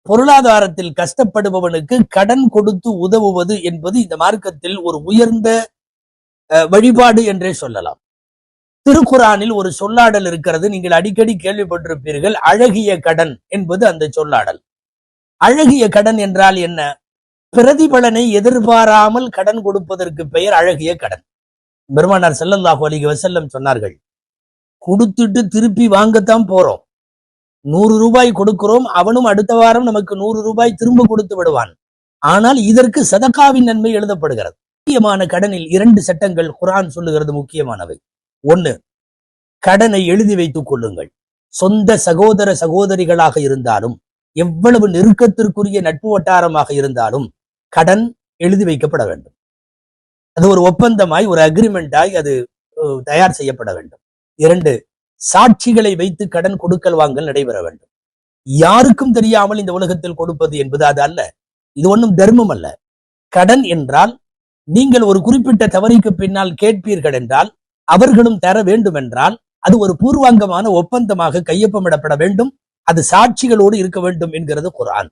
பொருளாதாரத்தில் கஷ்டப்படுபவனுக்கு கடன் கொடுத்து உதவுவது என்பது இந்த மார்க்கத்தில் ஒரு உயர்ந்த வழிபாடு என்றே சொல்லலாம். திருக்குரானில் ஒரு சொல்லாடல் இருக்கிறது, நீங்கள் அடிக்கடி கேள்விப்பட்டிருப்பீர்கள். அழகிய கடன் என்பது அந்த சொல்லாடல். அழகிய கடன் என்றால் என்ன? பிரதிபலனை எதிர்பாராமல் கடன் கொடுப்பதற்கு பெயர் அழகிய கடன். பெருமானார் ஸல்லல்லாஹு அலைஹி வஸல்லம் சொன்னார்கள், கொடுத்துட்டு திருப்பி வாங்கத்தான் போறோம். 100 ரூபாய் கொடுக்கிறோம், அவனும் அடுத்த வாரம் நமக்கு 100 ரூபாய் திரும்ப கொடுத்து விடுவான். ஆனால் இதற்கு சதகாவின் நன்மை எழுதப்படுகிறது. முக்கியமான கடனில் 2 சட்டங்கள் குர்ஆன் சொல்லுகிறது, முக்கியமானவை. 1, கடனை எழுதி வைத்துக் கொள்ளுங்கள். சொந்த சகோதர சகோதரிகளாக இருந்தாலும், எவ்வளவு நெருக்கத்திற்குரிய நட்பு வட்டாரமாக இருந்தாலும் கடன் எழுதி வைக்கப்பட வேண்டும். அது ஒரு ஒப்பந்தமாய், ஒரு அக்ரிமெண்டாய் அது தயார் செய்யப்பட வேண்டும். 2, சாட்சிகளை வைத்து கடன் கொடுக்கல் வாங்கல் நடைபெற வேண்டும். யாருக்கும் தெரியாமல் இந்த உலகத்தில் கொடுப்பது என்பது அது அல்ல. இது ஒன்றும் தர்மம் அல்ல. கடன் என்றால் நீங்கள் ஒரு குறிப்பிட்ட தவறைக்கு பின்னால் கேட்பீர்கள் என்றால், அவர்களும் தர வேண்டும் என்றால், அது ஒரு பூர்வாங்கமான ஒப்பந்தமாக கையொப்பமிடப்பட வேண்டும். அது சாட்சிகளோடு இருக்க வேண்டும் என்கிறது குர்ஆன்.